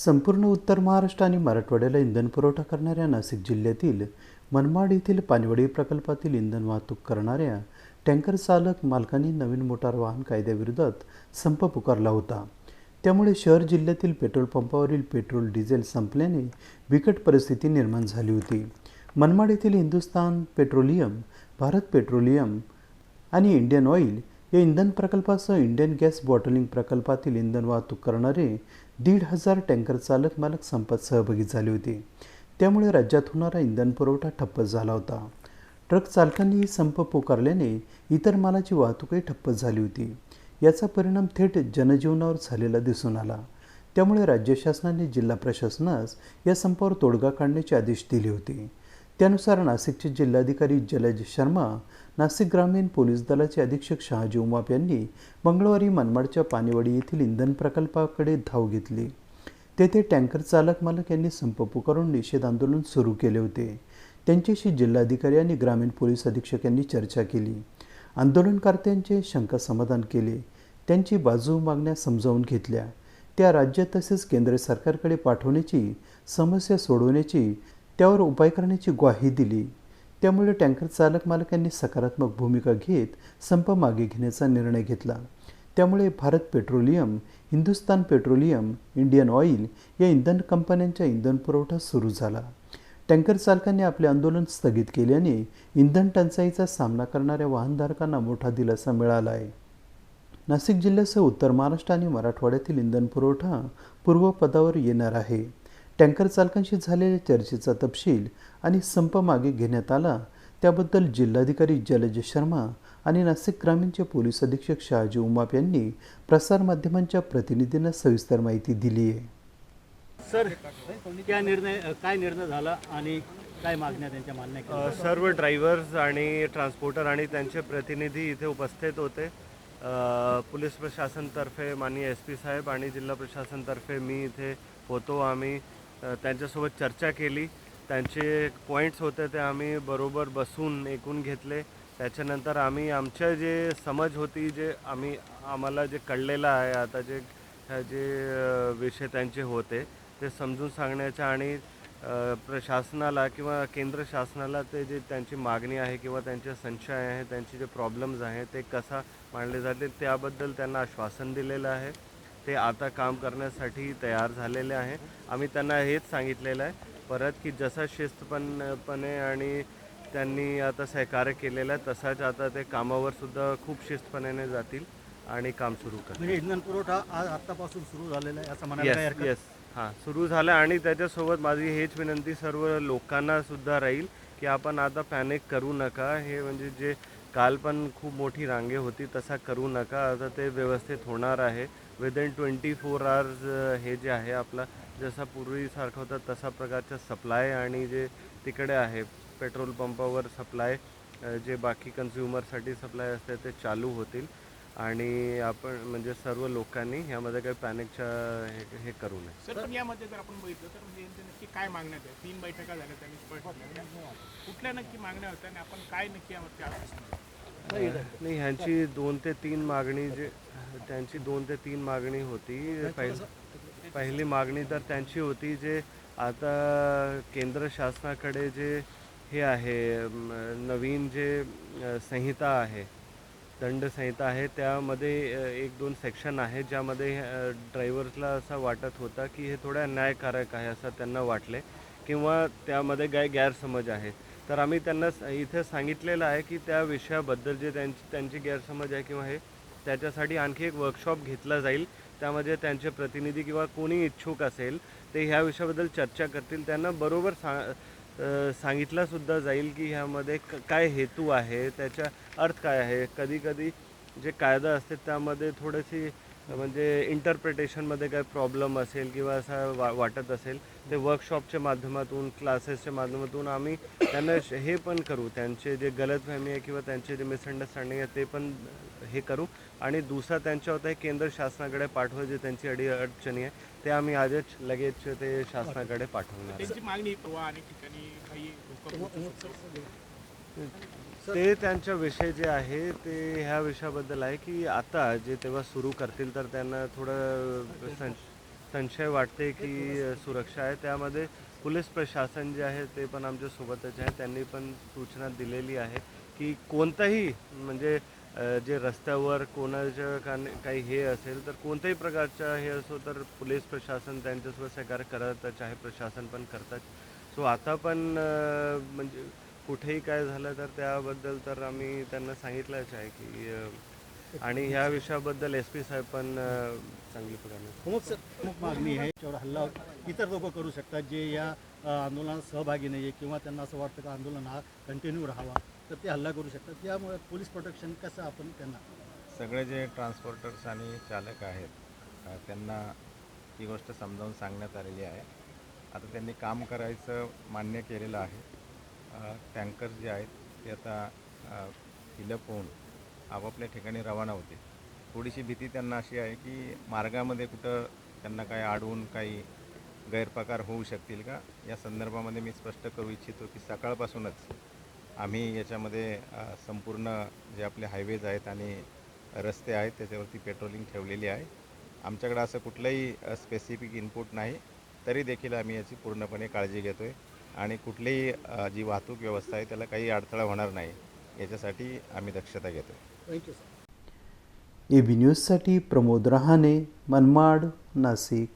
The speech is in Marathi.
संपूर्ण उत्तर महाराष्ट्र आणि मराठवाड्याला इंधन पुरवठा करणाऱ्या नाशिक जिल्ह्यातील मनमाड येथील पाणवडी प्रकल्पातील इंधन वाहतूक करणाऱ्या टँकर चालक मालकांनी नवीन मोटार वाहन कायद्याविरोधात संप पुकारला होता. त्यामुळे शहर जिल्ह्यातील पेट्रोल पंपावरील पेट्रोल डिझेल संपल्याने बिकट परिस्थिती निर्माण झाली होती. मनमाड येथील हिंदुस्थान पेट्रोलियम, भारत पेट्रोलियम आणि इंडियन ऑइल या इंधन प्रकल्पासह इंडियन गॅस बॉटलिंग प्रकल्पातील इंधन वाहतूक करणारे 1,500 टँकर चालक मालक संपात सहभागी झाले होते. त्यामुळे राज्यात होणारा इंधन पुरवठा ठप्प झाला होता. ट्रक चालकांनीही संप पुकारल्याने इतर मालाची वाहतूकही ठप्प झाली होती. याचा परिणाम थेट जनजीवनावर झालेला दिसून आला. त्यामुळे राज्य शासनाने जिल्हा प्रशासनास या संपावर तोडगा काढण्याचे आदेश दिले होते. त्यानुसार नाशिकचे जिल्हाधिकारी जलज शर्मा, नाशिक ग्रामीण पोलीस दलाचे अधीक्षक शहाजी उमाप यांनी मंगळवारी मनमाडच्या पाणीवाडी येथील इंधन प्रकल्पाकडे धाव घेतली. तेथे टँकर चालक मालक यांनी संप पुकारून निषेध आंदोलन सुरू केले होते. त्यांच्याशी जिल्हाधिकारी आणि ग्रामीण पोलीस अधीक्षक यांनी चर्चा केली. आंदोलनकर्त्यांचे शंका समाधान केले. त्यांची बाजू मागण्या समजावून घेतल्या. त्या राज्य तसेच केंद्र सरकारकडे पाठवण्याची, समस्या सोडवण्याची, त्यावर उपाय करण्याची ग्वाही दिली. त्यामुळे टँकर चालक मालकांनी सकारात्मक भूमिका घेत संप मागे घेण्याचा निर्णय घेतला. त्यामुळे Bharat petroleum, Hindustan petroleum, Indian oil या इंधन कंपन्यांचा इंधन पुरवठा सुरू झाला. टँकर चालकांनी आपले आंदोलन स्थगित केल्याने इंधन टंचाईचा सामना करणाऱ्या वाहनधारकांना मोठा दिलासा मिळाला आहे. नाशिक जिल्ह्यासह उत्तर महाराष्ट्र आणि मराठवाड्यातील इंधन पुरवठा पूर्वपदावर येणार आहे. टँकर चालकांशी झालेल्या चर्चेचा तपशील आणि संप मागे घेण्यात आला, त्याबद्दल जिल्हाधिकारी जलज शर्मा आणि नाशिक ग्रामीणचे पोलीस अधीक्षक शहाजी उमाप यांनी प्रसारमाध्यमांच्या प्रतिनिधींना सविस्तर माहिती दिली आहे. सर, काय निर्णय झाला आणि काय मागण्या त्यांच्या मान्य? सर्व ड्रायव्हर्स आणि ट्रान्सपोर्टर आणि त्यांचे प्रतिनिधी इथे उपस्थित होते. पोलीस प्रशासनतर्फे माननीय SP साहेब आणि जिल्हा प्रशासनतर्फे मी इथे होतो. आम्ही त्यांच्यासोबत चर्चा केली. त्यांचे पॉईंट्स होते ते आम्ही बरोबर बसून ऐकून घेतले. त्याच्यानंतर आम्ही आमच्या जे समज होती, जे आम्हाला जे कळलेलं आहे आता, जे विषय त्यांचे होते ते समजून सांगण्याचा आणि प्रशासनाला किंवा केंद्र शासनाला ते जे त्यांची मागणी आहे किंवा त्यांचे संशय आहे, त्यांचे जे प्रॉब्लेम्स आहेत ते कसा मांडले जाते त्याबद्दल त्यांना आश्वासन दिलेलं आहे. ते आता काम करण्यासाठी तयार झालेले आहे. आम्ही त्यांना हेच सांगितलेलं आहे परत की जसा शिस्तपणे आणि त्यांनी आता सहकार्य केलेलं आहे तसाच आता ते कामावर सुद्धा खूप शिस्तपणे जातील आणि काम सुरू करतील. म्हणजे इंधन पुरवठा आतापासून सुरू झालेला आहे असं म्हणायला? येस, हां, सुरू झालं. आणि त्याच्यासोबत माझी हेच विनंती सर्व लोकांना सुद्धा राहील की आपण आता पॅनिक करू नका. हे म्हणजे जे काल पण खूप मोठी रांगे होती तसा करू नका. आता ते व्यवस्थित होणार आहे. विदिन 24 आवर्स हे जे आहे आपला जसा पूर्वीसारखा होता तसा प्रकारचा सप्लाय आणि जे तिकडे आहे पेट्रोल पंपावर सप्लाय, जे बाकी कन्झ्युमरसाठी सप्लाय असते ते चालू होतील. आणि आपण म्हणजे सर्व लोकांनी यामध्ये काही पॅनिकच्या हे करू नये. सर, पण यामध्ये जर आपण बघितलं तर म्हणजे नक्की काय मागण्या आहेत? 3 बैठका झाल्या त्यांनी स्पष्ट केल्या. कुठल्या नक्की मागण्या होत्या आणि आपण काय नक्की यावरती आश्वासन? नाही, ह्यांची 2 ते 3 मागणी, जे त्यांची 2 ते 3 मागणी होती. पहिली मागणी तर त्यांची होती जे आता केंद्र शासनाकडे जे हे आहे नवीन जे संहिता आहे, दंड संहिता आहे, त्यामध्ये 1-2 सेक्शन आहे ज्यामध्ये ड्रायव्हर्सला असं वाटत होतं की हे थोडं अन्यायकारक आहे असं त्यांना वाटले किंवा त्यामध्ये काय गैरसमज आहे. तर आम्ही त्यांना इथे सांगितलेलं आहे की त्या विषयाबद्दल जे त्यांची गैरसमज आहे किंवा हे त्याच्यासाठी आणखी एक वर्कशॉप घेतला जाईल. त्यामध्ये त्यांचे प्रतिनिधी किंवा कोणी इच्छुक असेल ते ह्या विषयाबद्दल चर्चा करतील. त्यांना बरोबर सांगितलंसुद्धा जाईल की ह्यामध्ये काय हेतू आहे, त्याचा अर्थ काय आहे. कधी जे कायदा असते त्यामध्ये थोडीशी म्हणजे इंटरप्रिटेशनमध्ये काय प्रॉब्लेम असेल किंवा असं वाटत असेल ते वर्कशॉपच्या माध्यमातून, क्लासेसच्या माध्यमातून आम्ही त्यांना हे पण करू. त्यांचे जे गलतफहमी आहे किंवा त्यांचे जे मिसअंडरस्टँडिंग आहे ते पण हे करू. आणि दुसरा त्यांच्या होता केंद्र शासनाकडे पाठवा, जे त्यांची अडचणी आहे ते आम्ही आजच लगेच ते शासनाकडे पाठवणार. त्यांची मागणी अनेक ठिकाणी काही ते त्यांचा विषय जे आहे ते ह्या विषयाबद्दल आहे की आता जे तेव्हा सुरू करतील तर त्यांना थोडं संशय वाटते की सुरक्षा आहे, त्यामध्ये पोलीस प्रशासन जे आहे ते पण आमच्यासोबतच आहे. त्यांनी पण सूचना दिलेली आहे की कोणताही म्हणजे जे रस्त्यावर कोणाचं काही हे असेल तर कोणत्याही प्रकारचं हे असो तर पोलीस प्रशासन त्यांच्यासोबत सहकार्य करतच आहे, प्रशासन पण करतात. सो आता पण म्हणजे कुठेही काय झालं तर त्याबद्दल तर आम्ही त्यांना सांगितलंच आहे की आणि ह्या विषयाबद्दल SP साहेब पण चांगली प्रकारे प्रमुख मागणी आहे त्याच्यावर हल्ला इतर लोक करू शकतात जे या आंदोलनात सहभागी नाही आहे किंवा त्यांना असं वाटतं का आंदोलन हा कंटिन्यू राहावा तर ते हल्ला करू शकतात. त्यामुळे पोलीस प्रोटेक्शन कसं आपण त्यांना सगळे जे ट्रान्सपोर्टर्स आणि चालक आहेत त्यांना ही गोष्ट समजावून सांगण्यात आलेली आहे. आता त्यांनी काम करायचं मान्य केलेलं आहे. टँकर्स जे आहेत ते आता फिलअप होऊन आपापल्या ठिकाणी रवाना होते. थोडीशी भीती त्यांना अशी आहे की मार्गामध्ये कुठं त्यांना काय अडवून काही गैरप्रकार होऊ शकतील का, या संदर्भामध्ये मी स्पष्ट करू इच्छितो की सकाळपासूनच आम्ही याच्यामध्ये संपूर्ण जे आपले हायवेज आहेत आणि रस्ते आहेत त्याच्यावरती पेट्रोलिंग ठेवलेली आहे. आमच्याकडे असं कुठलंही स्पेसिफिक इनपुट नाही, तरी देखील आम्ही याची पूर्णपणे काळजी घेतो आहे आणि कुठलीही जी वाहतूक व्यवस्था आहे त्याला काही अडथळा होणार नाही याच्यासाठी आम्ही दक्षता घेतो आहे. Thank you sir. AB न्यूजसाठी प्रमोद रहाणे, मनमाड, नाशिक.